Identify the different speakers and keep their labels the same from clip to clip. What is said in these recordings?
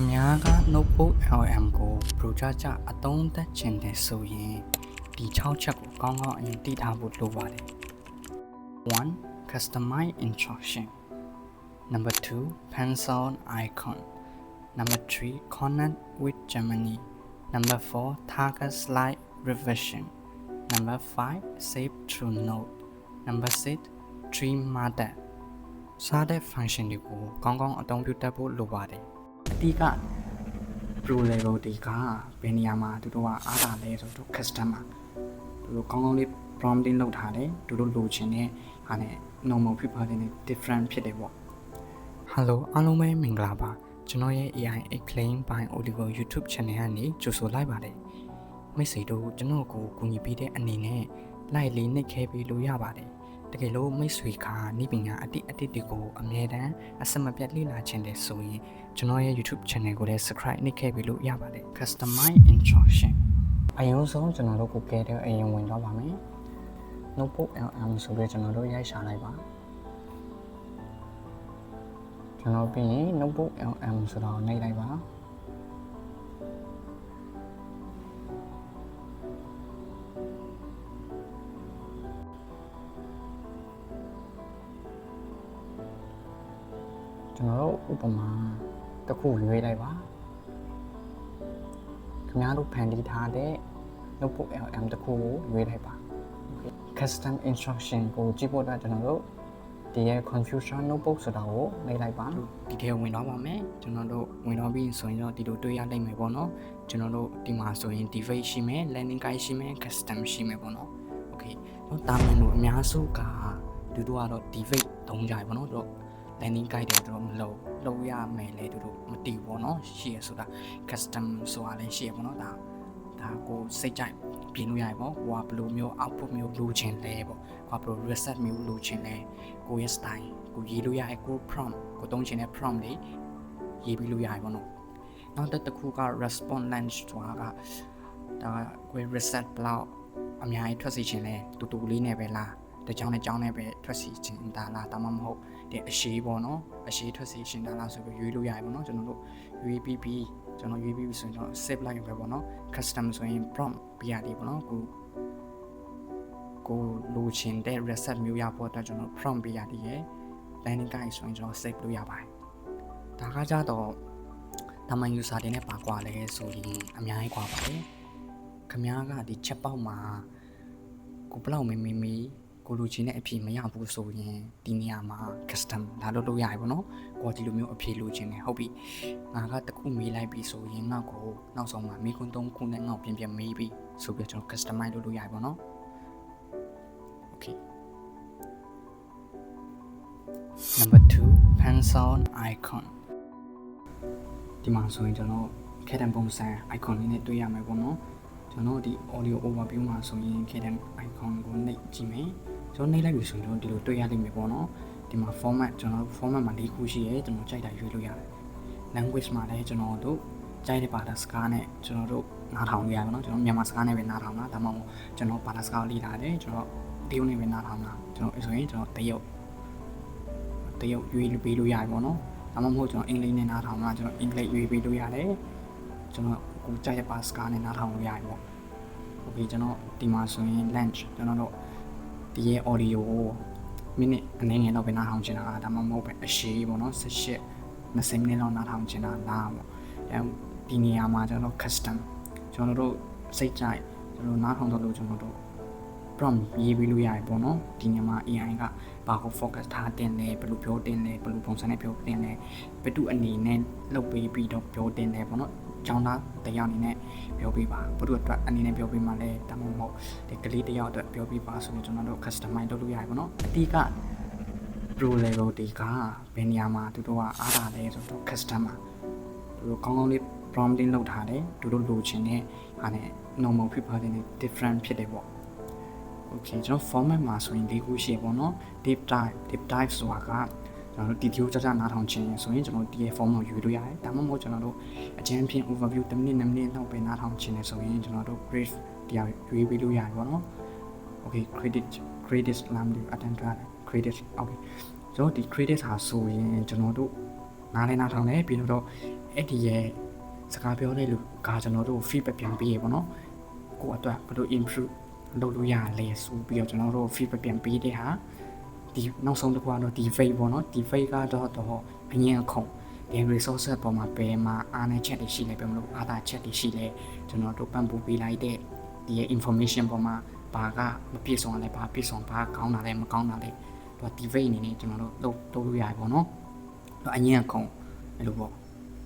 Speaker 1: များက notebook LM ကို project အသုံးသက်ချင်တယ်ဆိုရင်ဒီ6ချက်ကိုကောင်းကောင်းအရင်သိထားဖို့လိုပါတယ် 1. Customize instruction Number 2. Pencil icon Number 3. Connect with Gemini Number 4. Target slide revision Number 5. Save through note Number 6. Tree method စတဲ့ function တွေကိုကောင်းကောင်းအသုံးပြုတတ်ဖို့လိုပါတယ်အဓိက pro level တွေကဘယ်နေရာမှာသူတို့ကအားသာလဲဆိုတော့ customer သူတို့ကောင်းကောင်းလေး prompting လုပ်ထားတယ်သူတို့လိုချင်တဲ့ဟာနဲ့ normal people တွေနဲ့ different ဖြစ်တယ်ပေါ့ Hello အားလုံးပဲမင်္ဂလာပါကျွန်တော်ရဲ့ AI Acclaim by Oliver YouTube channel ကနေကြိုဆိုလိုက်ပါတယ်မိတ်ဆွေတို့ကျွန်တော်ကိုကူညီပေးတဲ့အနေနဲ့ like လေးနှိပ်ခဲပေးလို့ရပါတယ်တကယ်လို့မိတ်ဆွေကနိပညာအတိတွေကိုအမြဲတမ်းအစမပြတ်လေ့လာခြင်းတယ်ဆိုရင်ကျွန်တော်ရဲ့ YouTube channel ကိုလည်း subscribe နှိပ်ခဲ့ပြီးလို့ရပါတယ် Customize instruction အရင်ဆုံးကျွန်တော်တို့ကိုကဲတဲ့အရင်ဝင်တော့ပါမယ် Notebook LM ဆိုပြီးကျွန်တော်တို့ရိုက်ရှာလိုက်ပါကျွန်တော်ပြီးရင် Notebook LM ဆိုတော့နှိပ်လိုက်ပါကျွန်တော်တို့ဥပမာတစ်ခုရွေးလိုက်ပါခင်ဗျားတို့ဖန်တီးထားတဲ့ notebook LM တစ်ခုကိုရွေးလိုက်ပါ custom instruction ကိုကြည့်ဖို့အတွက်ကျွန်တော်တို့ဒီရဲ့ confusion notebook ဆိုတာကိုနှိပ်လိုက်ပါဒီထဲဝင်တော့ပါမယ်ကျွန်တော်တို့ဝင်တော့ပြီးဆိုရင်တော့ဒီလိုတွေ့ရနိုင်မယ်ပေါ့နော်ကျွန်တော်တို့ဒီမှာဆိုရင် device ရှိမယ် landing guide ရှိမယ် custom ရှိမယ်ပေါ့နော် okay တော့တာမန်လို့အများစုကဒီတို့ကတော့ device သုံးကြရပေါ့နော်တို့landing guide တွေတော့မလုပ်ရမယ်လေတို့မတည်ဘူးเนาะရှိရဆိုတာ custom ဆိုတာလည်းရှိရပေါ့เนาะဒါကိုစိတ်ကြိုက်ပြင်လို့ရတယ်ပေါ့ဟိုကဘယ်လိုမျိုး output မျိုးလိုချင်လဲပေါ့ဟိုကဘယ်လို reset မျိုးလိုချင်လဲကိုရဲ့ style ကိုရေးလို့ရတယ်ကို prompt ကိုသုံးချင်တဲ့ prompt လေးရေးပြီးလို့ရတယ်ပေါ့เนาะနောက်တစ်ခုက response length ဆိုတာကဒါကို reset ဘလောက်အများကြီးထွက်စီချင်လဲတူလေးနဲ့ပဲလားတကြောင်နဲ့ပဲထွက်စီချင်တာလားဒါမှမဟုတ်တဲ့အရှိပေါ့နော်အရှိထွက်စီရှင်တာလားဆိုပြီးရွေးလို့ရတယ်ပေါ့နော်ကျွန်တော်တို့ရွေးပြီးကျွန်တော်ရွေးပြီးဆိုရင်ကျွန်တော် save လိုက်ပဲပေါ့နော် custom ဆိုရင် prompt ပြရတယ်ပေါ့နော်ကိုလိုချင်တဲ့ reset မျိုးရဖို့အတွက်ကျွန်တော် prompt ပြရတယ်ရယ် landing guide ဆိုရင်ကျွန်တော် save လုပ်ရပါတယ်ဒါကကြတော့တမန် user တွေနဲ့ပါကွာလဲဆိုရင်အများကြီးကွာပါတယ်ခင်ဗျားကဒီ chat box မှာကိုဘလောက်မီကိုလိုချင်တဲ့အဖြေမရဘူးဆိုရင်ဒီနေရာမှာ custom လာလုပ်ရတယ်ပေါ့နော်ကိုဒီလိုမျိုးအဖြေလိုချင်တယ်ဟုတ်ပြီငါကတခုမေးလိုက်ပြီဆိုရင်ငါ့ကိုနောက်ဆုံးမှာမေးခွန်း3ခုနဲ့ငါ့ကိုပြန်မေးပြီဆိုပြီးကျွန်တော် customize လုပ်ရတယ်ပေါ့နော် okay Number 2 pencil icon ဒီမှာဆိုရင်ကျွန်တော်ခဲတံပုံစံ icon လေးနဲ့တွေ့ရမယ်ပေါ့နော်ကျွန်တော်ဒီ audio overview မှာဆိုရင်ခဲတံ icon ကိုနှိပ်ကြည့်မယ်ကျွန်တော်နှိပ်လိုက်ပြီဆိုရင်ဒီလိုတွေ့ရလိမ့်မယ်ပေါ့နော်ဒီမှာ format ကျွန်တော် format မှာ၄ခုရှိရဲကျွန်တော်ကြိုက်တာရွေးလို့ရတယ် language မှာလည်းကျွန်တော်တို့ကြိုက်တဲ့ဘာသာစကားနဲ့ကျွန်တော်တို့နားထောင်လို့ရတယ်နော်ကျွန်တော်မြန်မာစကားနဲ့ပဲနားထောင်တာဒါမှမဟုတ်ကျွန်တော်ဘာသာစကားလေ့လာတယ်ကျွန်တော်တရုတ်နဲ့ပဲနားထောင်တာကျွန်တော်ဆိုရင်ကျွန်တော်တရုတ်ရွေးပေးလို့ရတယ်ပေါ့နော်ဒါမှမဟုတ်ကျွန်တော်အင်္ဂလိပ်နဲ့နားထောင်တာကျွန်တော်အင်္ဂလိပ်ရွေးပေးလို့ရတယ်ကျွန်တော်ကိုကြိုက်တဲ့ဘာသာစကားနဲ့နားထောင်လို့ရတယ်ပေါ့โอเคကျွန်တော်ဒီမှာဆိုရင် lunch ကျွန်တော်တို့ဒီရဲ့ audio ကိုမိနစ်အနည်းငယ်တော့ပဲနားထောင်ချင်တာဒါမှမဟုတ်ပဲအရှိပေါ့နော်18 20မိနစ်လောက်နားထောင်ချင်တာလားပေါ့ဒီနေရာမှာကျွန်တော် custom ကျွန်တော်တို့စိတ်ကြိုက်ကျွန်တော်နားထောင်တော့လို့ကျွန်တော်တို့ prompt ရေးပြီးလို့ရတယ်ပေါ့နော်ဒီနေရာမှာ AI ကဘာကို focus ထားတင်လဲဘယ်လိုပြောတင်လဲဘယ်လိုပုံစံနဲ့ပြောတင်လဲဘယ်သူအနေနဲ့လုပ်ပေးပြီးတော့ပြောတင်လဲပေါ့နော်ကျောင်းသားတရားအနေနဲ့ပြောပြပါဘုတို့အတွက်အနေနဲ့ပြောပြမှလည်းဒါမှမဟုတ်ဒီကလေးတယောက်အတွက်ပြောပြပါဆိုရင်ကျွန်တော်တို့ customize လုပ်လို့ရတယ်ပေါ့နော်အတိက pro level တွေကဘယ်နေရာမှာသူတို့ကအားသာလဲဆိုတော့ customer သူတို့ကောင်းကောင်းလေး prompting လုပ်ထားတယ်သူတို့လိုချင်တဲ့ဟာနဲ့ normal people တွေနဲ့ different ဖြစ်တယ်ပေါ့ okay ကျွန်တော် format မှာဆိုရင်၄ခုရှိပေါ့နော် deep dive ဆိုတာကကျွန်တော်တို့ဒီလိုကြာနားထောင်ခြင်းဆိုရင်ကျွန်တော်ဒီရဲ့ form ကိုယူလို့ရတယ်ဒါမှမဟုတ်ကျွန်တော်တို့အကျဉ်းဖြင့် overview 10မိနစ်2မိနစ်လောက်ပဲနားထောင်ခြင်းဆိုရင်ကျွန်တော်တို့ brief တရားရွေးပေးလို့ရတယ်ပေါ့နော် okay credit လာမလို့ attend ထားတယ် credit okay ကျွန်တော်ဒီ credit ဟာဆိုရင်ကျွန်တော်တို့နားထောင်တယ်ပြီးတော့ အဲ့ဒီရဲ့စကားပြောတဲ့လူကကျွန်တော်တို့ feedback ပြန်ပေးရပေါ့နော်ကိုအတွက်ဘယ်လို improve လုပ်လို့ရလဲဆိုပြီးတော့ကျွန်တော်တို့ feedback ပြန်ပေးတဲ့ဟာဒီနောက်ဆုံးတစ်ခုကတော့ဒီ fake ပေါ့နော်ဒီ fake ကတော့အငြင်းအခုံဒီ resource ပေါ်မှာဘယ်မှာအားနည်းချက်တွေရှိလဲဘယ်မလို့အားသာချက်တွေရှိလဲကျွန်တော်တို့ပံ့ပိုးပေးလိုက်တဲ့ဒီ information ပေါ်မှာဘာကမပြည့်စုံလဲဘာပြည့်စုံဘာကောင်းတာလဲမကောင်းတာလဲတော့ debate အနေနဲ့ကျွန်တော်တို့လုပ်လို့ရတယ်ပေါ့နော်တော့အငြင်းအခုံအဲ့လိုပေါ့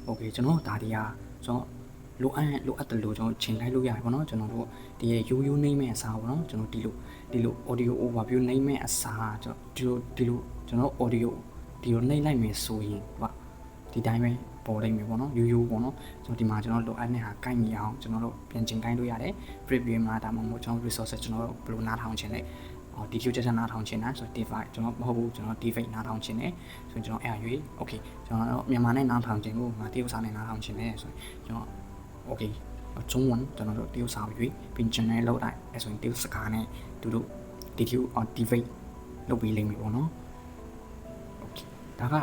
Speaker 1: okay ကျွန်တော်ဒါတွေကကျွန်တော်လိုအပ်တယ်လို့ကျွန်တော်ချိန်လိုက်လို့ရတယ်ပေါ့နော်ကျွန်တော်တို့ဒီရိုးရိုးနှိမ့်မဲ့အစားပေါ့နော်ကျွန်တော်ဒီလို audio overview နှိမ့်မဲ့အစားကျွန်တော် audio ဒီလိုနှိမ့်လိုက်မယ်ဆိုရင်ဟုတ်ဒီတိုင်းပဲပေါ်လိုက်မယ်ပေါ့နော်ရိုးရိုးပေါ့နော်ကျွန်တော်ဒီမှာကျွန်တော်လိုအပ်တဲ့ဟာကိုက်ညီအောင်ကျွန်တော်တို့ပြန်ချိန်တိုင်းလို့ရတယ် preview မှာဒါမှမဟုတ်ကျွန်တော် resources ကျွန်တော်တို့ဘယ်လိုနားထောင်ချင်လဲဒီ Q ချက်နားထောင်ချင်တာဆို device ကျွန်တော်မဟုတ်ဘူးကျွန်တော် device နားထောင်ချင်တယ်ဆိုရင်ကျွန်တော်အဲ့အရွေး okay ကျွန်တော်မြန်မာနဲ့နားထောင်ချင်ကိုငါတရုတ်စာနဲ့နားထောင်ချင်တယ်ဆိုရင်ကျွန်တော် okay 中文ကျွန်တော်တို့တရုတ်စာရွေးပြင် channel လောက်တိုင်းအဲ့ဆိုရင်တရုတ်စကားနဲ့သူတို့ DQ or device လုပ်ပြီးလိမ့်မယ်ပေါ့နော် okay ဒါက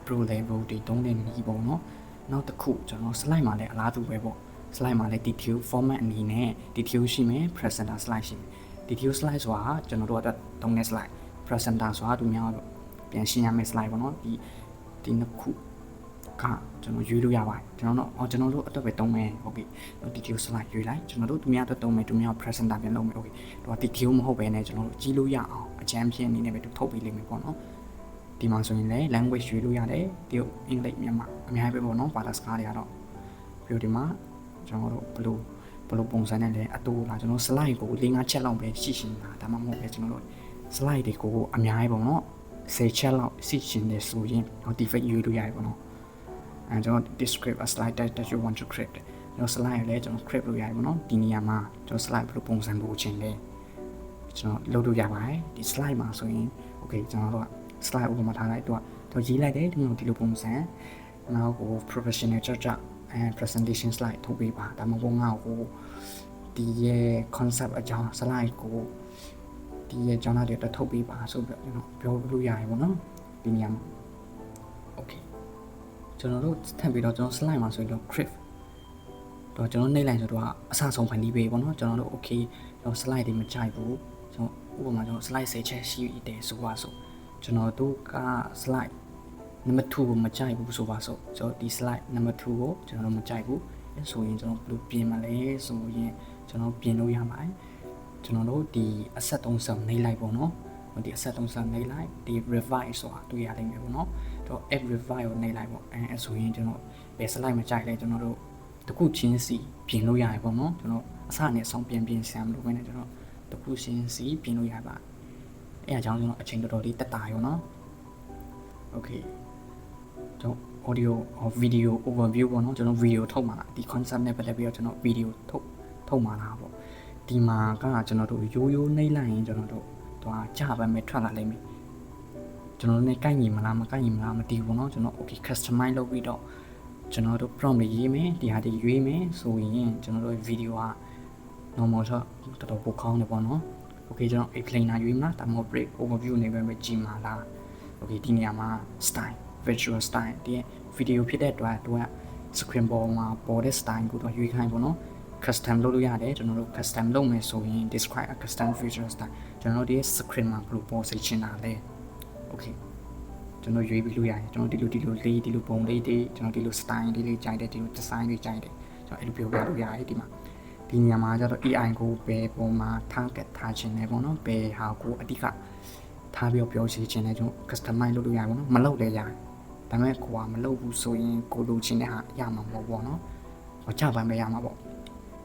Speaker 1: pro level တွေတုံးတဲ့နည်းပေါ့နော်နောက်တစ်ခုကျွန်တော် slide မှာလည်းအလားတူပဲပေါ့ slide မှာလည်း DQ format အနေနဲ့ DQ ရှိမယ် presenter slide ရှိမယ် DQ slide ဆိုတာကျွန်တော်တို့အတွက်တုံးတဲ့ slide presenter ဆိုတာသူများပြန်ရှင်းရမယ့် slide ပေါ့နော်ဒီနှစ်ခုကကျွန်တော်ရွေးလို့ရပါတယ်ကျွန်တော်တို့အတွက်ပဲတုံးမယ် okay တော့ DQ slide ရွေးလိုက်ကျွန်တော်တို့သူများအတွက်တုံးမယ်သူများ presenter ပြန်လုပ်မယ် okay တော့ DQ မဟုတ်ဘဲနဲ့ကျွန်တော်တို့ကြီးလို့ရအောင်အကြမ်းဖြင့်အနေနဲ့ပဲထုတ်ပေးလိမ့်မယ်ပေါ့နော်ဒီမှာဆိုရင်လည်း language ရွေးလို့ရတယ်တရုတ်အင်္ဂလိပ်မြန်မာအများကြီးပဲပေါ့နော်ဘာသာစကားတွေကတော့ပြီးတော့ဒီမှာကျွန်တော်တို့ဘယ်လိုပုံစံနဲ့လဲအတူလာကျွန်တော် slide ကို၄-၅ချက်လောက်ပဲရှိရှင်တာဒါမှမဟုတ်ပဲကျွန်တော်တို့ slide တွေကိုအများကြီးပေါ့နော်10ချက်လောက်ရှိရှင်တယ်ဆိုရင်တော့ default ရွေးလို့ရတယ်ပေါ့နော်အဲကျွန်တော် describe a slide that you want to create ကျွန်တော် slide လည်းကျွန်တော် create လုပ်ရတယ်ပေါ့နော်ဒီနေရာမှာကျွန်တော် slide ဘယ်လိုပုံစံလိုချင်လဲကျွန်တော်လုပ်လို့ရပါတယ်ဒီ slide မှာဆိုရင် okay ကျွန်တော်တို့slide ဥပမာထားလိုက်တော့ရေးလိုက်တယ်ဒီလိုပုံစံနောက်ကို professional ကြpresentation slide ထုတ်ပေးပါဒါမှမဟုတ်ငါ့ကိုဒီရဲ့ concept အကြောင်း slide ကိုဒီရဲ့အကြောင်းအရာတွေထုတ်ပေးပါဆိုပြီးကျွန်တော်ပြောလို့ရတယ်ပေါ့နော်ဒီနေရာမှာ okay ကျွန်တော်တို့ထပ်ပြီးတော့ကျွန်တော် slide မှာဆိုရင်တော့ crypt တော့ကျွန်တော်နှိပ်လိုက်ဆိုတော့အဆဆုံးဖန်တီးပေးပေါ့နော်ကျွန်တော်တို့ okay ကျွန်တော် slide တွေမကြိုက်ဘူးကျွန်တော်ဥပမာကျွန်တော် slide 10ချက်ရှိတယ်ဆိုပါဆိုကျွန်တော်တို့က slide number 2ကိုမကြိုက်ဘူးဆိုပါဆိုကျွန်တော်ဒီ slide number 2ကိုကျွန်တော်တို့မကြိုက်ဘူးဆိုရင်ကျွန်တော်ဘယ်လိုပြင်မလဲဆိုရင်ကျွန်တော်ပြင်လို့ရပါတယ်ကျွန်တော်တို့ဒီအဆက်30နှိပ်လိုက်ပေါ့နော်ဒီအဆက်30နှိပ်လိုက်ဒီ revise ဆိုတာတွေ့ရလိမ့်မယ်ပေါ့နော်တော့ app revise ကိုနှိပ်လိုက်ပေါ့အဲဆိုရင်ကျွန်တော်ဘယ် slide မကြိုက်လဲကျွန်တော်တို့တခုချင်းစီပြင်လို့ရတယ်ပေါ့နော်ကျွန်တော်အစနဲ့အဆုံးပြင်ဆင်မလို့ပဲねကျွန်တော်တခုချင်းစီပြင်လို့ရပါအဲအကြောင်းကျွန်တော်အချိန်တော်တော်လေးတက်တာရောနော် okay ကျွန်တော် audio or video overview ပေါ့နော်ကျွန်တော် video ထုတ်မှာဒီ concept နဲ့ပတ်သက်ပြီးတော့ကျွန်တော် video ထုတ်မှာလားပေါ့ဒီမှာကကျွန်တော်တို့ရိုးနှိမ့်လိုက်ရင်ကျွန်တော်တို့သွားကြပါမယ်ထွက်လာလိမ့်မယ်ကျွန်တော်တို့ ਨੇ ကိုက်ညီမလားမကိုက်ညီမလားမသိဘူးပေါ့နော်ကျွန်တော် okay customize လုပ်ပြီးတော့ကျွန်တော်တို့ prompt တွေရေးမယ်ဒီဟာတွေရွေးမယ်ဆိုရင်ကျွန်တော်တို့ video က normal တော့တော်တော်ပိုကောင်းတယ်ပေါ့နော် okay ကျွန်တော် explainer ရွေးမလားဒါမှမဟုတ် break overview နေပဲကြည့်မှာလား okay ဒီနေရာမှာ style virtual style ဒီ video ဖြစ်တဲ့အတွက်သူက screen ပေါ်မှာပေါ်တဲ့ style ကိုတော့ရွေးခိုင်းပေါ့နော် custom လုပ်လို့ရတယ်ကျွန်တော်တို့ custom လုပ်မယ်ဆိုရင် describe a custom virtual style ကျွန်တော်တို့ဒီ screen မှာဘယ်လိုပေါ်စေချင်တာလဲ okay ကျွန်တော်ရွေးပြီးလို့ရတယ်ကျွန်တော်ဒီလိုပုံလေးတွေကျွန်တော်ဒီလို style လေးကြိုက်တယ်ဒီလို design လေးကြိုက်တယ်ကျွန်တော်အဲ့လိုပြောပြလို့ရတယ်ဒီမှာဒီနေရာမှာကျတော့ AI ကိုပဲပုံမှာ target ထားခြင်းလဲပေါ့နော်ဘယ်ဟာကိုအဓိကထားပြီးပြောစီခြင်းလဲကျွန်တော် customize လုပ်လို့ရတယ်ပေါ့နော်မလုပ်လဲရတယ်ဒါပေမဲ့ကိုကမလုပ်ဘူးဆိုရင်ကိုလိုချင်တဲ့ဟာရမှာမဟုတ်ပေါ့နော်ဟောချပန်းပဲရမှာပေါ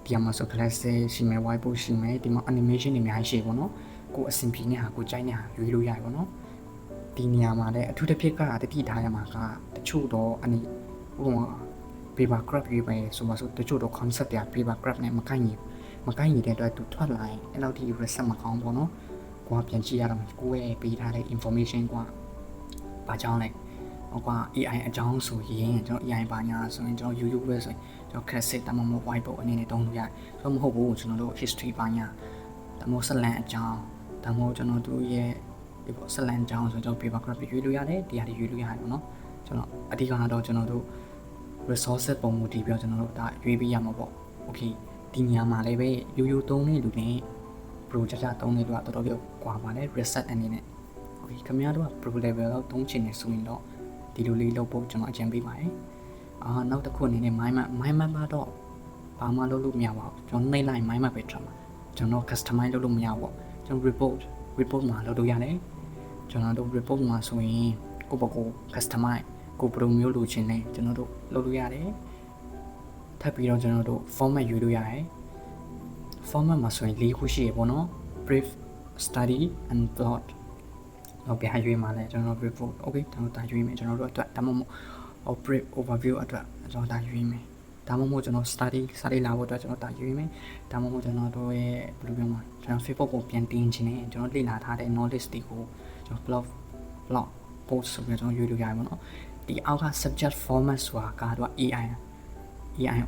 Speaker 1: ့ဒီမှာဆို class ရှိမယ် whiteboard ရှိမယ်ဒီမှာ animation တွေအများကြီးရှိပေါ့နော်ကိုအဆင်ပြေတဲ့ဟာကိုကြိုက်တဲ့ဟာရွေးလို့ရတယ်ပေါ့နော်ဒီနေရာမှာလည်းအထူးတစ်ဖြစ်ကတတိထားရမှာကတချို့တော့ဥပမာ paper craft ရေးပဲဆိုပါစို့တချို့တော့ concept ပြ paper craft နဲ့မကိုက်ညီတဲ့အတွက်သူထွက်လာရင်အဲ့လောက်ထိ reset မကောင်းပေါ့နော်ကိုကပြန်ကြည့်ရတော့ကိုရဲ့ပေးထားတဲ့ information ကဘာကြောင့်လဲဟောက AI အကြောင်းဆိုရင်ကျွန်တော် AI ဘာညာဆိုရင်ကျွန်တော် YouTube ပဲဆိုရင်ကျွန်တော် classic တမမ whiteboard အနေနဲ့တုံးလို့ရတယ်ဆိုတော့မဟုတ်ဘူးကျွန်တော်တို့ history ဘာညာတမဆက်လန်အကြောင်းတမကျွန်တော်တို့ရဲ့ဒီပေါ့ဆက်လန်အကြောင်းဆိုတော့ paper craft ရွေးလို့ရတယ်ဒီဟာတွေရွေးလို့ရတယ်ပေါ့နော်ကျွန်တော်အဓိကတော့ကျွန်တော်တို့ resources ပုံမူတည်ပြီးတော့ကျွန်တော်တို့ဒါရွေးပေးရမှာပေါ့ okay ဒီနေရာမှာလည်းပဲရိုးရိုးသုံးနေလူနဲ့ pro ကြကြသုံးနေလူကတော်တော်လေးကွာပါတယ် reset အနေနဲ့ okay ခင်ဗျားတို့က pro level လောက်သုံးချင်နေဆိုရင်တော့ဒီလိုလေးလုပ်ဖို့ကျွန်တော်အကြံပေးပါတယ်နောက်တစ်ခုအနေနဲ့ mind map တော့ဘာမှလုပ်လို့မရပါဘူးကျွန်တော်နှိပ်လိုက် mind map ပဲထားမှာကျွန်တော် customize လုပ်လို့မရဘူးပေါ့ကျွန်တော် report မှာလုပ်လို့ရတယ်ကျွန်တော်တို့ report မှာဆိုရင်ကိုယ့်ဘက်ကို customize ကို pro မျိုးလိုချင်တယ်ကျွန်တော်တို့လုပ်လို့ရတယ်ထပ်ပြီးတော့ကျွန်တော်တို့ format ယူလို့ရတယ် format မှာဆိုရင်၄ခုရှိရပေါ့နော် brief study and plot တော့ပြရွေးမှာလဲကျွန်တော် report okay ကျွန်တော်ဒါရွေးမယ်ကျွန်တော်တို့အတွက်ဒါမှမဟုတ် brief overview အတွက်ကျွန်တော်ဒါရွေးမယ်ဒါမှမဟုတ်ကျွန်တော် study လာဖို့အတွက်ကျွန်တော်ဒါရွေးမယ်ဒါမှမဟုတ်ကျွန်တော်တို့ရဲ့ဘယ်လိုပြောမလဲကျွန်တော် Facebook ကိုပြန်တင်ချင်တယ်ကျွန်တော်လေ့လာထားတဲ့ knowledge တွေကိုကျွန်တော် blog post ဆိုပြီးကျွန်တော်ရွေးလို့ရတယ်ပေါ့နော်ဒီအောက်က subject format ဆိုတာကတော့ AI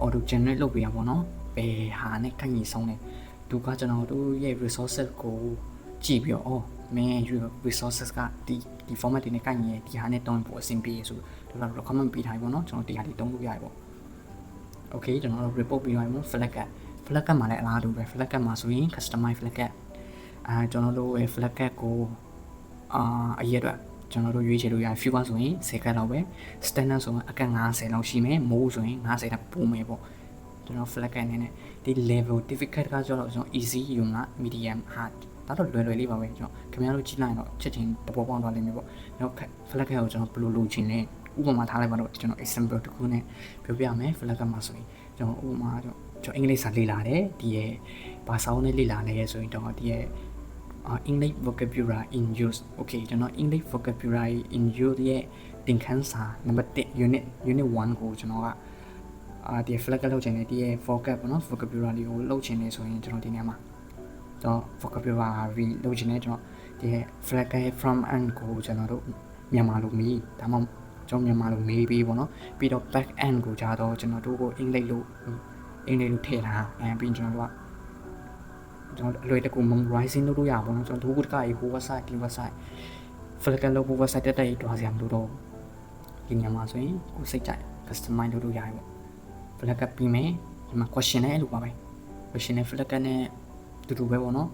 Speaker 1: auto generate လုပ်ပေးရပါတော့ဘယ်ဟာနဲ့ကိုက်ညီဆုံးလဲသူကကျွန်တော်တို့ရဲ့ resources ကိုကြည့်ပြီးတော့မင်း resources ကဒီ format တွေနဲ့ကိုက်ညီဒီဟာနဲ့တောင်းဖို့အဆင်ပြေဆိုတော့ recommend ပေးထားပြီပေါ့နော်ကျွန်တော်ဒီဟာလေးတုံးလို့ရတယ်ပေါ့ okay ကျွန်တော်တို့ report ပြီးတော့ပေါ့ flag မှာလည်းအလားတူပဲ flag မှာဆိုရင် customize flag ကျွန်တော်တို့ရဲ့ flag ကိုအရေးအတွက်ကျွန်တော်တို့ရွေးချယ်လို့ရ view ဆိုရင်10ကတ်လောက်ပဲ standard ဆိုရင်အကန့်50လောက်ရှိမယ် mode ဆိုရင်50လောက်ပိုမယ်ပေါ့ကျွန်တော် flag အနေနဲ့ဒီ level difficult ကကျတော့ကျွန်တော် easy ယူမှာ medium hard ဒါတော့လွယ်လေးပါပဲကျွန်တော်ခင်ဗျားတို့ကြည့်လိုက်တော့ချက်ချင်းတပေါ်ပေါက်သွားလိမ့်မယ်ပေါ့နောက် flag ကိုကျွန်တော်ဘယ်လိုလုပ်ချင်လဲဥပမာထားလိုက်ပါတော့ကျွန်တော် example တစ်ခုနဲ့ပြောပြမယ် flag မှာဆိုရင်ကျွန်တော်ဥပမာကျွန်တော်အင်္ဂလိပ်စာလေ့လာတယ်ဒီရဲ့ဘာစာအုပ်နဲ့လေ့လာလဲဆိုရင်တော့ဒီရဲ့English vocabulary in use okay ကျွန်တော် English vocabulary in use ရဲ့သင်ခန်းစာ number 1 unit 1ကိုကျွန်တော်ကဒီ flag လောက်ချင်တယ်ဒီရဲ့ vocab ပေါ့နော် vocabulary ကိုလောက်ချင်တယ်ဆိုရင်ကျွန်တော်ဒီနေရာမှာကျွန်တော် vocabulary လောက်ချင်တယ်ကျွန်တော်ဒီ flag from and ကိုကျွန်တော်တို့မြန်မာလိုမီးဒါမှကျွန်တော်မြန်မာလိုမေးပြီးပေါ့နော်ပြီးတော့ back end ကိုကြတော့ကျွန်တော်တို့ကိုအင်္ဂလိပ်လိုထည့်ထားပြီးကျွန်တော်တို့အလွယ်တကူ memorizing လုပ်လို့ရပါတော့ကျွန်တော်တို့ကဟို website ဒီ website flag လုပ်ဖို့ website တက်တက်တွားစရာမလိုတော့ဒီညမှာဆိုရင်ကိုစိတ်ကြိုက် customize လုပ်လို့ရတယ်ပေါ့ flag ပြီးမယ်ဒီမှာ question နဲ့အဲ့လိုပါပဲ question နဲ့ flag နဲ့တူတူပဲပေါ့နော်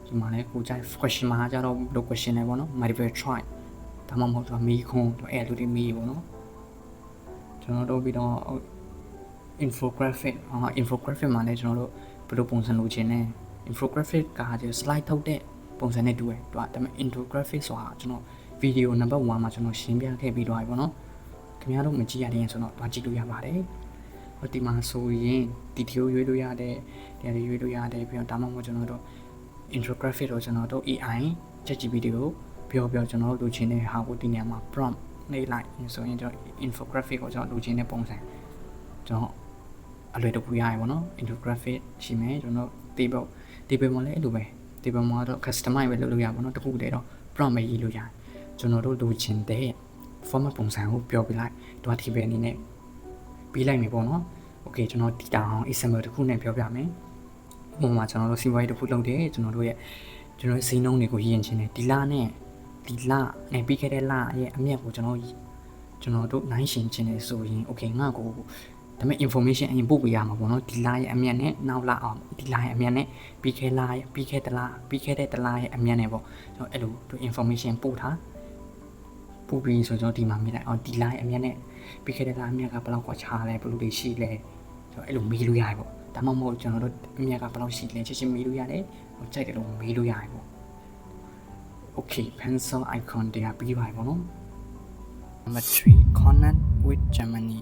Speaker 1: ဒီမှာလည်းကိုကြိုက် question မှာကြတော့ဘယ်လို question လဲပေါ့နော် multiple choice ဒါမှမဟုတ်တော့မေးခွန်းတော့အဲ့လိုတွေမေးပေါ့နော်ကျွန်တော်တို့ပြီးတော့ infographic မှာလည်းကျွန်တော်တို့ဘယ်လိုပုံစံလိုချင်လဲ infographic ကကျ slide ထုတ်တဲ့ပုံစံနဲ့တူတယ်သူကဒါပေမဲ့ infographic ဆိုတာကျွန်တော် video number 1မှာကျွန်တော်ရှင်းပြခဲ့ပြီးတော့ပြီပေါ့နော်ခင်ဗျားတို့မကြည့်ရတဲ့ဆိုတော့တွားကြည့်လို့ရပါတယ်ဟိုဒီမှာဆိုရင် detail ရွေးလို့ရတယ်ဒီဟာတွေရွေးလို့ရတယ်ပြီးတော့ဒါမှမဟုတ်ကျွန်တော်တို့ infographic တော့ကျွန်တော်တို့ AI ChatGPT ကိုပြောကျွန်တော်တို့လိုချင်တဲ့ဟာကိုဒီနေရာမှာ prompt နေလိုက်ဆိုရင်ကျွန်တော် infographic ကိုကျွန်တော်လိုချင်တဲ့ပုံစံကျွန်တော်အလွယ်တကူရရပါတော့ infographic ရှိမယ်ကျွန်တော် table မှာလည်းအဲ့လိုပဲ table မှာတော့ customize ပဲလုပ်လို့ရပါတော့တခုတည်းတော့ prompt ပဲရေးလို့ရတယ်ကျွန်တော်တို့လိုချင်တဲ့ format ပုံစံကိုပြောပြလိုက်တော့ table အနေနဲ့ပြီးလိုက်မယ်ပေါ့နော် okay ကျွန်တော်ဒီတောင် example တစ်ခုနဲ့ပြောပြမယ်ဥပမာကျွန်တော်တို့စီးပွားရေးတစ်ခုလုပ်တယ်ကျွန်တော်တို့ဈေးနှုန်းတွေကိုရေးရင်ချင်းတယ်ဒီလနဲ့ပြီးခဲ့တဲ့လရဲ့အမြတ်ကိုကျွန်တော်တို့နိုင်ရှင်ချင်းတယ်ဆိုရင် okay ငါ့ကိုဒါပေမဲ့ information အရင်ပို့ပေးရမှာပေါ့နော်ဒီလရဲ့အမြတ်နဲ့နောက်လအောင်ဒီလရဲ့အမြတ်နဲ့ပြီးခဲ့တဲ့တလရဲ့အမြတ်နဲ့ပေါ့ကျွန်တော်အဲ့လို information ပို့ပြီးဆိုတော့ဒီမှာမြင်လိုက်ဒီလရဲ့အမြတ်နဲ့ပြီးခဲ့တဲ့လအမြတ်ကဘယ်လောက်ကွာခြားလဲဘယ်လိုတွေရှိလဲကျွန်တော်အဲ့လိုမေးလို့ရတယ်ပေါ့ဒါမှမဟုတ်ကျွန်တော်တို့အမြတ်ကဘယ်လောက်ရှိလဲချက်ချင်းမေးလို့ရတယ်ကြိုက်တယ်လို့မေးလို့ရတယ်ပေါ့ okay pencil icon တရားပြီးပါပြီပေါ့နော် number 3 connect with Germany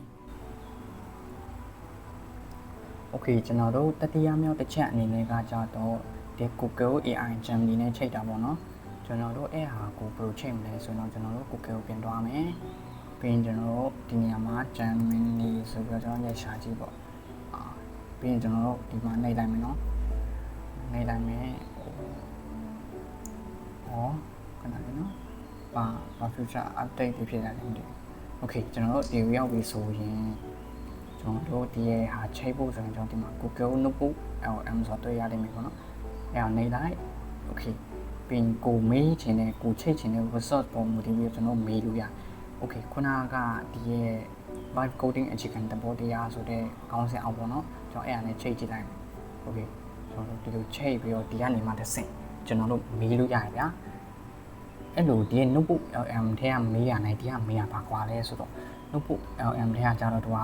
Speaker 1: okay ကျွန်တော်တို့တတိယမြောက်တစ်ချက်အနေနဲ့ကကြတော့ဒီ Google AI Germany နဲ့ချိန်တာပေါ့နော်ကျွန်တော်တို့အဲ့ဟာကိုဘယ်လိုချိန်မလဲဆိုတော့ကျွန်တော်တို့ Google ကိုပြင်သွားမယ်ပြီးရင်ကျွန်တော်တို့ဒီနေရာမှာ Germany ဆိုပြီးတော့ကျွန်တော်ရိုက်ရှာကြည့်ပေါ့ပြီးရင်ကျွန်တော်တို့ဒီမှာနှိပ်လိုက်မယ်နော်နှိပ်လိုက်မယ်ခဏလေးနော်ဘာ future update တွေဖြစ်လာတယ်ဒီ okay ကျွန်တော်တို့ဒီရောက်ပြီဆိုရင်ကျွန်တော်တို့ဒီရဲ့ဟာချိန်ဖို့ဆိုရင်ကျွန်တော်ဒီမှာ Google Notebook LM ဆိုတော့တွေ့ရလိမ့်မယ်ပေါ့နော်အဲ့အောင်နှိပ်လိုက် okay ပြီးကိုမေးချင်တဲ့ကိုချိန်ချင်တဲ့ resource ပုံမူတည်ပြီးကျွန်တော်မေးလို့ရ okay ခုနကဒီရဲ့ vibe coding အခြေခံသဘောတရားဆိုတဲ့ခေါင်းစဉ်အောက်ပေါ့နော်ကျွန်တော်အဲ့ဒါနဲ့ချိန်ကြည့်လိုက်မယ် okay ကျွန်တော်တို့ဒီလိုချိန်ပြီးတော့ဒီကနေမှတစ်ဆင့်ကျွန်တော်တို့မေးလို့ရတယ်ဗျာအဲ့လိုဒီ notebook LM ထဲကမေးရနိုင်ဒီကမေးရပါကွာလဲဆိုတော့ notebook LM ထဲကကြတော့သူက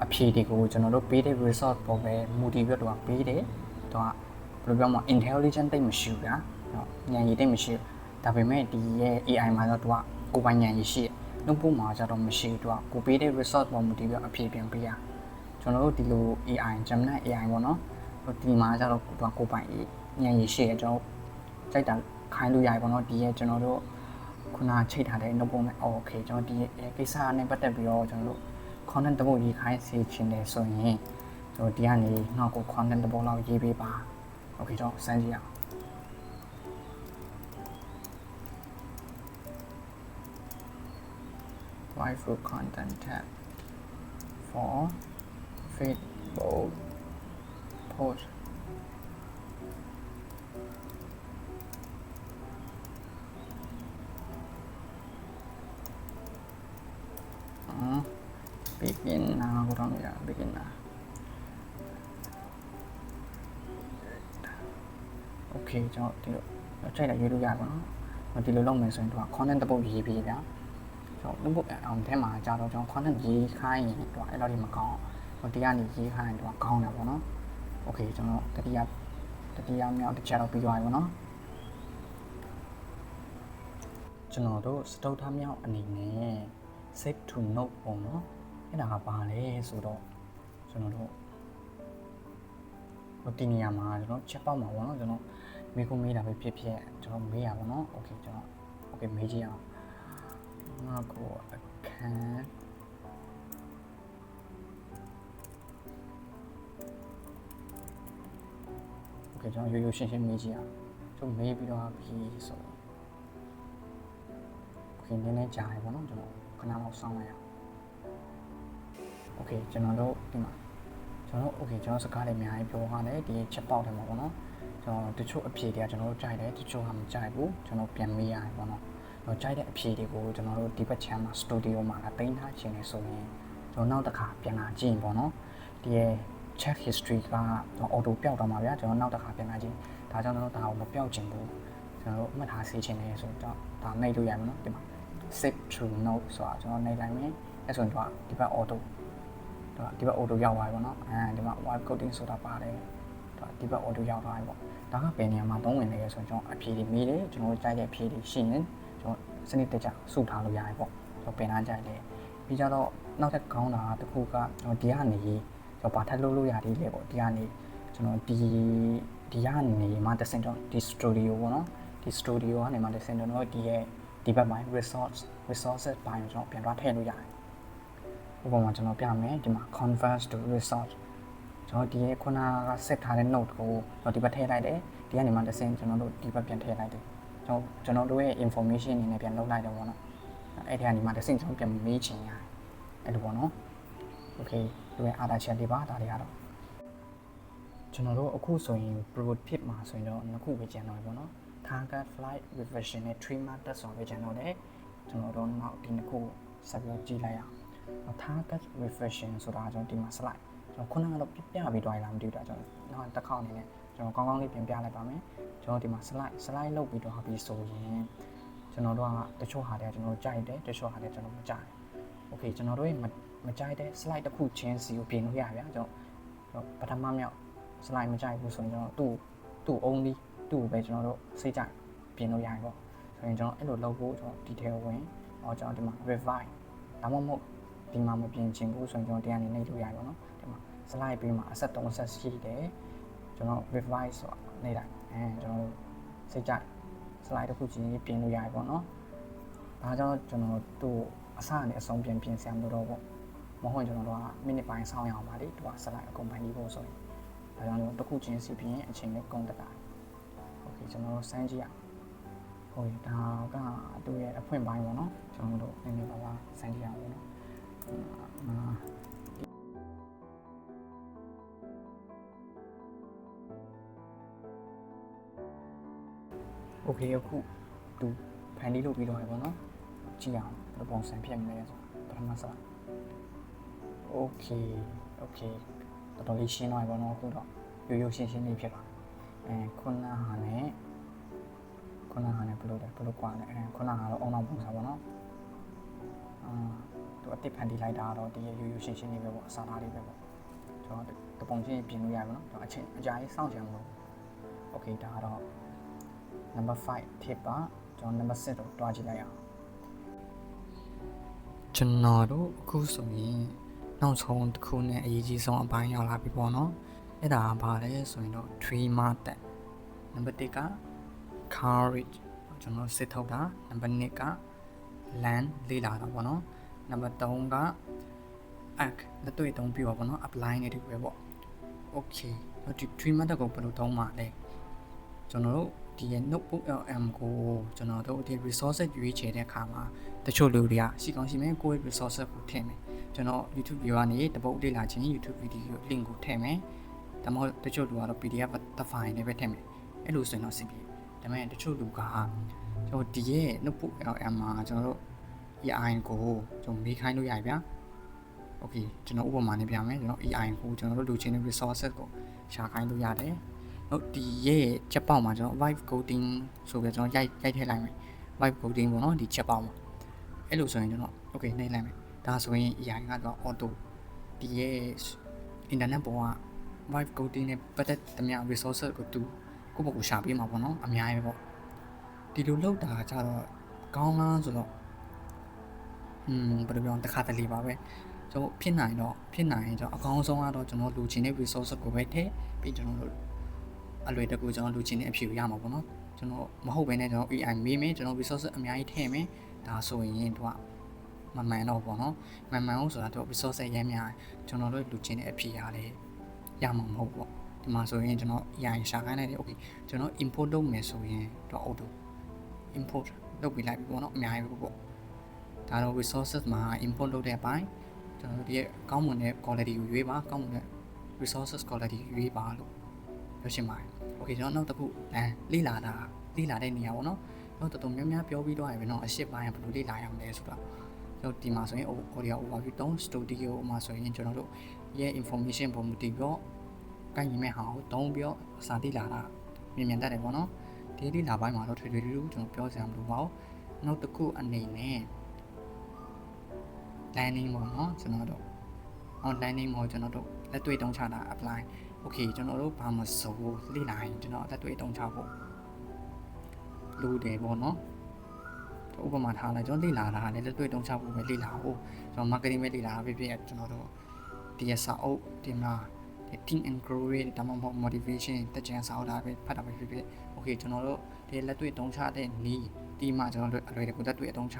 Speaker 1: အဖြေတွေကိုကျွန်တော်တို့ပေးတဲ့ resource ပေါ်ပဲမူတည်ပြီးတော့ပေးတယ်သူကဘယ်လိုပြောမလဲ intelligent တိတ်မရှိဘူးဗျာဉာဏ်ရည်တိတ်မရှိဘူးဒါပေမဲ့ဒီရဲ့ AI မှာတော့သူကကိုယ်ပိုင်ဉာဏ်ရည်ရှိတယ် notebook မှာကျတော့မရှိဘူးသူကကိုပေးတဲ့ resource ပေါ်မူတည်ပြီးအဖြေပြန်ပေးရကျွန်တော်တို့ဒီလို AI Gemini AI ပေါ့နော်ဒီမှာကျတော့သူကကိုယ်ပိုင်ဉာဏ်ရည်ရှိတယ်ကျွန်တော်ကြိုက်တာခိုင်းလို့ရတယ်ပေါ့နော်ဒီရဲ့ကျွန်တော်တို့ခုနချိတ်ထားတဲ့ notebook နဲ့ okay ကျွန်တော်ဒီကိစ္စနဲ့ပတ်သက်ပြီးတော့ကျွန်တော်တို့ content တစ်ပုဒ်ရေးခိုင်းစေချင်တယ်ဆိုရင်ကျွန်တော်ဒီကနေနောက်ကို content တစ်ပုဒ်လောက်ရေးပေးပါ okay ကျွန်တော်စမ်းကြည့်အောင် Write for content tab for Facebook post begin now ကိုတော့ရ begin now okay ကျွန်တော်ဒီလိုကြိုက်တာရေးလို့ရပါတော့ဒီလိုလုပ်မယ်ဆိုရင်သူက content တစ်ပုဒ်ရေးပြီးဗျာကျွန်တော် notebook အောင်ထဲမှာကြာတော့ကျွန်တော် content ရေးခိုင်းရင်သူကအဲ့လိုဒီမကောင်းဘူးဒီကနေရေးခိုင်းရင်သူကကောင်းတယ်ပေါ့နော် okay ကျွန်တော်တတိယမြောက်တစ်ချက်တော့ပြီးသွားပြီပေါ့နော်ကျွန်တော်တို့စတုထမြောက်အနေနဲ့ save to note ပေါ့နော်အဲ့ဒါကပါလဲဆိုတော့ကျွန်တော်တို့ဒီနေရာမှာကျွန်တော်ချက်ပေါက်မှာပေါ့နော်ကျွန်တော်မေးခွန်းမေးတာပဲဖြစ်ဖြစ်ကျွန်တော်မေးရပါတော့ okay ကျွန်တော် okay မေးကြည့်အောင်ငါကိုအခန်းokay ကျွန်တော်ရိုးရိုးရှင်းရှင်းမေးကြည့်အောင်ကျွန်တော်မေးပြီးတော့ပြီးဆိုတော့ okay နည်းနည်းကြာရပါတော့ကျွန်တော်ခဏလောက်စောင့်လိုက်အောင် okay ကျွန်တော်တို့ဒီမှာကျွန်တော် okay ကျွန်တော်စကားလေးအများကြီးပြောရမယ်ဒီချက်ပေါက်တယ်မှာပေါ့နော်ကျွန်တော်တချို့အဖြေတွေကကျွန်တော်တို့ကြိုက်တယ်တချို့ကမကြိုက်ဘူးကျွန်တော်ပြန်မေးရတယ်ပေါ့နော်တော့ကြိုက်တဲ့အဖြေတွေကိုကျွန်တော်တို့ဒီဘက် channel မှာ studio မှာတင်ထားခြင်းနေဆိုရင်ကျွန်တော်နောက်တစ်ခါပြန်လာကြည့်ပေါ့နော်ဒီရဲ့ check history ကကျွန်တော် auto ပျောက်သွားမှာဗျာကျွန်တော်နောက်တစ်ခါပြန်လာကြည့်ဒါကြောင့်ကျွန်တော်ဒါကိုမပျောက်ခြင်းဘူးကျွန်တော်တို့မှတ်ထားစေခြင်းနေဆိုတော့ဒါနှိပ်လို့ရမယ်နော်ဒီမှာ save to note ဆိုတာကျွန်တော်နှိပ်လိုက်မယ်အဲ့ဆိုရင်တော့ဒီဘက် auto ဒီဘက် auto ရောက်သွားပြီပေါ့နော်ဒီမှာ web coding ဆိုတာပါတယ်ဒီဘက် auto ရောက်သွားပြီပေါ့ဒါကဘယ်နေရာမှာသုံးဝင်နေလဲဆိုရင်ကျွန်တော်အဖြေတွေမေးတယ်ကျွန်တော်ကြိုက်တဲ့အဖြေတွေရှိရင်ကျွန်တော်စနစ်တကျစုထားလို့ရတယ်ပေါ့ကျွန်တော်ပင်နှကြိုက်တယ်ပြီးကြတော့နောက်ထပ်ကောင်းတာတစ်ခုကကျွန်တော်ဒီကနေကျွန်တော်ဘာထပ်လုပ်လို့ရသေးလဲပေါ့ဒီကနေကျွန်တော်ဒီကနေမှတစ်စင်ကျွန်တော်ဒီ studio ပေါ့နော်ဒီ studio ကနေမှတစ်စင်ကျွန်တော်ဒီဘက်မှာ resources ဘိုင်းကျွန်တော်ပြန်သွားထည့်လို့ရတယ်ဥပမာကျွန်တော်ပြမယ်ဒီမှာ convert to resource ကျွန်တော်ဒီရဲ့ခုနက set ထားတဲ့ note ကိုဒီဘက်ထည့်လိုက်တယ်ဒီကနေမှတစ်ဆင့်ကျွန်တော်တို့ဒီဘက်ပြန်ထည့်လိုက်တယ်ကျွန်တော်တို့ရဲ့ information အနေနဲ့ပြန်လုပ်လိုက်တယ်ပေါ့နော်အဲ့ဒီကနေမှတစ်ဆင့်ကျွန်တော်ပြန်မေးချင်ရတယ်အဲ့လိုပေါ့နော် okay ဒီရဲ့အားသာချက်လေးပါဒါတွေကတော့ကျွန်တော်တို့အခုဆိုရင် prototype မှာဆိုရင်တော့နှစ်ခုပဲကျန်တော့ပြီပေါ့နော် target flight revision နဲ့ trimmer test ဆိုပဲကျန်တော့တယ်ကျွန်တော်တို့နောက်ဒီနှစ်ခုဆက်ပြီးကြည့်လိုက်အောင်target revision ဆိုတာကျွန်တော်ဒီမှာ slide ကျွန်တော်ခုနကတော့ပြပြီးသွားရလားမသိဘူးဒါကျွန်တော်နောက်တစ်ခေါက်အနေနဲ့ကျွန်တော်ကောင်းကောင်းလေးပြင်ပြလိုက်ပါမယ်ကျွန်တော်ဒီမှာ slide လုပ်ပြီးတော့ပြီးဆိုရင်ကျွန်တော်တို့ကတချို့ဟာတွေကျွန်တော်ကြိုက်တယ်တချို့ဟာတွေကျွန်တော်မကြိုက်ဘူး okay ကျွန်တော်တို့မကြိုက်တဲ့ slide တစ်ခုချင်းစီကိုပြင်လို့ရဗျာကျွန်တော်ပထမမြောက် slide မကြိုက်ဘူးဆိုရင်ကျွန်တော်သူ့ only သူ့ကိုပဲကျွန်တော်တို့စိတ်ကြိုက်ပြင်လို့ရတယ်ပေါ့ဆိုရင်ကျွန်တော်အဲ့လိုလုပ်ဖို့ကျွန်တော် detail ဝင်ကျွန်တော်ဒီမှာ revise ဒါမှမဟုတ်ဒီမှာမပြင်ချင်ဘူးဆိုရင်ကျွန်တော်တရားနေနှိပ်လို့ရတယ်ပေါ့နော်ဒီမှာ slide ပေးမှာအဆက်3ဆက်ရှိတယ်ကျွန်တော် revise ဆိုတာနှိပ်လိုက်ကျွန်တော်စိတ်ကြိုက် slide တစ်ခုချင်းပြင်လို့ရတယ်ပေါ့နော်ဒါကြောင့်ကျွန်တော်တို့အစနဲ့အဆုံးပြင်ဆင်မလို့တော့ပေါ့မဟုတ်ရင်ကျွန်တော်တို့ကမိနစ်ပိုင်းစောင့်ရအောင်ပါလေသူက slide အကုန်ပိုင်းပြီးဖို့ဆိုရင်ဒါကြောင့်ကျွန်တော်တစ်ခုချင်းစီပြင်အချိန်နဲ့ကုန်တက်တာ okay ကျွန်တော်တို့စမ်းကြည့်ရအောင်ဟုတ်ဒါကသူ့ရဲ့အဖွင့်ပိုင်းပေါ့နော်ကျွန်တော်တို့နည်းနည်းပါးစမ်းကြည့်ရအောင်ပေါ့နော်โอเคအခုသူဖန်တီးလုပ်ပြီးတော့ရပါတော့ကြည့်အောင်ဘယ်ပုံစံဖြစ်မလဲဆိုပထမစ okay okay တော်တော်လေးရှင်းသွားပြီပေါ့နော်အခုတော့ရိုးရိုးရှင်းရှင်းလေးဖြစ်သွားခုနဟာနဲ့ဘယ်လိုကွာလဲခုနကတော့အုံနောက်ပုံစံပေါ့နော်သူအတစ်ဖန်တီးလိုက်တာတော့ဒီရိုးရိုးရှင်းရှင်းလေးပဲပေါ့အစားသားလေးပဲပေါ့ကျွန်တော်တပုံချင်းပြင်လို့ရပါတော့အချိန်အကြာကြီးစောင့်ကြမလို့ okay ဒါကတော့ number 5 tip ပါကျွန်တော် number 6ကိုတွားကြည့်လိုက်အောင်ကျွန်တော်တို့အခုဆိုရင်နောက်ဆုံးတစ်ခုနဲ့အရေးကြီးဆုံးအပိုင်းရောက်လာပြီပေါ့နော်အဲ့ဒါဘာလဲဆိုရင်တော့ dream method number 1က courage ကျွန်တော်စစ်ထုတ်တာ number 2က land လေးလာတာပေါ့နော် number 3က act လက်တွေ့သုံးပြီးပါပေါ့နော် apply နေတယ်ပဲပေါ့ okay ဒီ dream method ကိုဘယ်လိုသုံးမှာလဲကျွန်တော်တို့ဒီ notebook LM ကိုကျွန်တော်တို့ဒီ resources ရွေးချယ်တဲ့အခါမှာတချို့လူတွေကရှိကောင်းရှိမယ်ကိုယ့်ရဲ့ resources ကိုထည့်မယ်ကျွန်တော် YouTube video ကနေတပုတ်လေ့လာခြင်း YouTube video link ကိုထည့်မယ်ဒါမှမဟုတ်တချို့လူကတော့ PDF file နဲ့ပဲထည့်မယ်အဲ့လိုဆိုရင်တော့စစ်ပြီဒါပေမဲ့တချို့လူကကျွန်တော်ဒီရဲ့ notebook LM မှာကျွန်တော်တို့ AI ကိုကျွန်တော်မေးခိုင်းလို့ရပြီဗျာ okay ကျွန်တော်ဥပမာနဲ့ပြမယ်ကျွန်တော် AI ကိုကျွန်တော်တို့လူချင်းတဲ့ resources ကိုရှာခိုင်းလို့ရတယ်ဟုတ်ဒီရဲ့ချက်ပေါက်မှာကျွန်တော် vibe coding ဆိုပြီးကျွန်တော်ရိုက်ထည့်လိုက်မယ် vibe coding ပေါ့နော်ဒီချက်ပေါက်မှာအဲ့လိုဆိုရင်ကျွန်တော် okay နှိပ်လိုက်မယ်ဒါဆိုရင် AI ကတော့ auto ဒီရဲ့ internet ပေါ်က vibe coding နဲ့ပတ်သက်သမျှ resources ကိုသူကိုယ့်ဘက်ကိုရှာပေးမှာပေါ့နော်အများကြီးပဲပေါ့ဒီလိုလုပ်တာကြတော့ကောင်းလားဆိုတော့ဘယ်လိုပြောတခါတလေပါပဲကျွန်တော်ဖြစ်နိုင်ရင်ကျွန်တော်အကောင်းဆုံးကတော့ကျွန်တော်လူချင်းတဲ့ resources ကိုပဲထည့်ပြီးကျွန်တော်တို့အလွယ်တကူကျွန်တော်လူချင်းတဲ့အဖြေရမှာပေါ့နော်ကျွန်တော်မဟုတ်ဘဲနဲ့ကျွန်တော် AI မေးမယ်ကျွန်တော် resources အများကြီးထည့်မယ်ဒါဆိုရင်သူကမမှန်တော့ပေါ့နော်မမှန်ဘူးဆိုတာသူ resources ရမ်းများကျွန်တော်တို့လူချင်းတဲ့အဖြေရတယ်ရမှာမဟုတ်ပေါ့ဒီမှာဆိုရင်ကျွန်တော် AI ရှာခိုင်းလိုက်တယ် okay ကျွန်တော် import လုပ်မယ်ဆိုရင်တော့ auto import လုပ်ပြီးလိုက်ပြီပေါ့နော်အများကြီးပေါ့ဒါတော့ resources မှာ import လုပ်တဲ့အပိုင်းကျွန်တော်တို့ဒီကောင်းမွန်တဲ့ quality ကိုရွေးပါကောင်းမွန်တဲ့ resources quality ရွေးပါလို့ပြောရှင်းပါတယ် okay ကျွန်တော်နောက်တစ်ခုလေ့လာတဲ့နေရာပေါ့နော်တော့တော်တော်များများပြောပြီးတော့ရပြီနော်အရှိပိုင်းကဘယ်လိုလေ့လာရမလဲဆိုတော့ကျွန်တော်ဒီမှာဆိုရင် audio overview 3 studio မှာဆိုရင်ကျွန်တော်တို့ရဲ့ information ပုံမူတည်ပြီးတော့ကိုင်းညီမဲ့ဟာကိုတုံးပြီးတော့စာတိလာတာမြန်တတ်တယ်ပေါ့နော်ဒီလေ့လာပိုင်းမှာတော့ထွေထွေတူကျွန်တော်ပြောစရာမလိုပါဘူးနောက်တစ်ခုအနေနဲ့ landing ပေါ့နော်ကျွန်တော်တို့ landing ပေါ့ကျွန်တော်တို့လက်တွေ့တုံးချတာ apply okay ကျွန်တော်တို့ဘာမစိုးလေ့လာရင်ကျွန်တော်လက်တွေ့တုံးချဖို့လိုတယ်ပေါ့နော်ဥပမာထားလိုက်ကျွန်တော်လေ့လာတာလည်းလက်တွေ့တုံးချဖို့ပဲလေ့လာဖို့ကျွန်တော် marketing ပဲလေ့လာတာဖြစ်ဖြစ်ကျွန်တော်တို့ဒီစာအုပ်ဒီမှာ team and grow rate ဒါမှမဟုတ် motivation တက်ကြံစာအုပ်တာပဲဖတ်တာပဲဖြစ်ဖြစ် okay ကျွန်တော်တို့ဒီလက်တွေ့တုံးချတဲ့နီးဒီမှာကျွန်တော်တို့အလွယ်တကူလက်တွေ့တုံးချ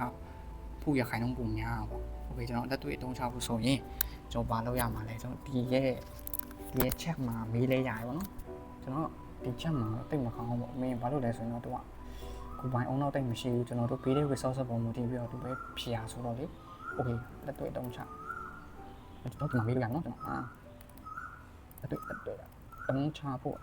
Speaker 1: ဖို့ရခိုင်နှုန်းပုံများပေါ့ okay ကျွန်တော်လက်တွေ့တုံးချဖို့ဆိုရင်ကျွန်တော်ဘာလုပ်ရမှာလဲကျွန်တော်ဒီရဲ့ချက်မှာမေးလဲရတယ်ပေါ့နော်ကျွန်တော်ဒီချက်မှာတိတ်မကောင်းဘူးပေါ့မင်းဘာလို့လဲဆိုရင်တော့သူကကိုပိုင်းအောင်တော့တိတ်မရှိဘူးကျွန်တော်တို့ပေးတဲ့ resource ပုံမူတည်ပြီးတော့သူပဲဖြေရဆိုတော့လေ okay လက်တွေ့တုံးချကျွန်တော်ဒီမှာမေးလို့ရနော်ကျွန်တော်လက်တွေ့တုံးချဖို့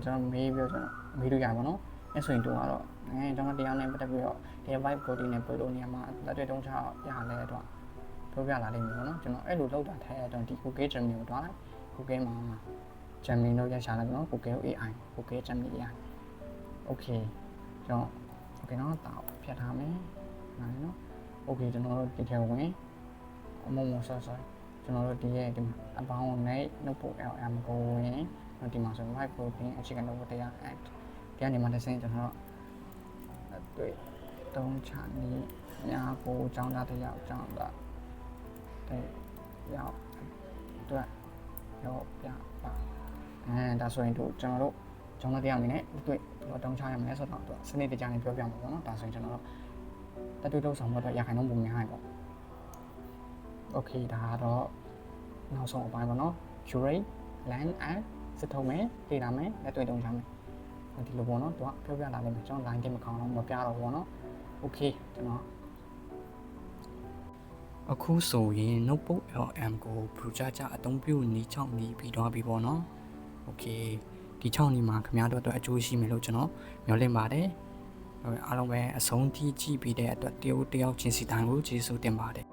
Speaker 1: ကျွန်တော်မေးပြီးတော့ကျွန်တော်မေးလို့ရပါတော့အဲ့ဆိုရင်တို့ကတော့ကျွန်တော်တရားနဲ့ပတ်သက်ပြီးတော့ဒီ vibe coding နဲ့ပို့လို့နေရာမှာလက်တွေ့တုံးချရလဲတော့ပြောပြလာလိမ့်မယ်ပေါ့နော်ကျွန်တော်အဲ့လိုလောက်တာထဲတော့ဒီ Google Gemini ကိုတွားလိုက် Google မှာ Gemini လို့ရရှာလိုက်နော် Google AI Google Gemini AI okay ကျွန်တော် okay နော်တောက်ဖြတ်ထားမယ်နားနော် okay ကျွန်တော်တို့ဒီထဲဝင်အမုံဆော့ကျွန်တော်တို့ဒီရဲ့ဒီမှာအပေါင်းနဲ့ notebook LM ကိုဝင်ဒီမှာဆို vibe coding အခြေခံလုပ်တရား act တရားနေမှာတစ်ဆင့်ကျွန်တော်တွေ့တုံးချနေညာကိုကျောင်းသားတယောက်ကျောင်းသားတဲ့ရောက်အတွက်ရောက်ပြပါဒါဆိုရင်တို့ကျွန်တော်တို့ကျောင်းသားတယောက်အနေနဲ့တွေ့တော့တုံးချရမယ်ဆိုတော့စနစ်တကျနဲ့ပြောပြမှာပေါ့နော်ဒါဆိုရင်ကျွန်တော်တို့တက်တွေ့လို့ဆောင်တော့ရခိုင်နှုန်းပုံများပေါ့ okay ဒါကတော့နောက်ဆုံးအပိုင်းပေါ့နော် curate land and စစ်ထုံးမယ်လေ့လာမယ်လက်တွေ့တုံးချမယ်ဒီလိုပေါ့နော်သူကပြောပြလာလိမ့်မယ်ကျွန်တော် line တိတ်မကောင်းတော့မပြတော့ဘောနော် okay ကျွန်တော် အခုဆိုရင် notebook LM ကိုပရိုဂျက်တာအသုံးပြုနေချောင်းနေပြီးတော့ပြီပေါ့နော်။ Okay ဒီချောင်းနေမှာခင်ဗျားတို့အတွက်အကျိုးရှိမယ်လို့ကျွန်တော်မျှော်လင့်ပါတယ်။အားလုံးပဲအဆုံးထိကြည့်ပြီးတဲ့အတွက်တယောက်ချင်းစီတိုင်းကိုကျေးဇူးတင်ပါတယ်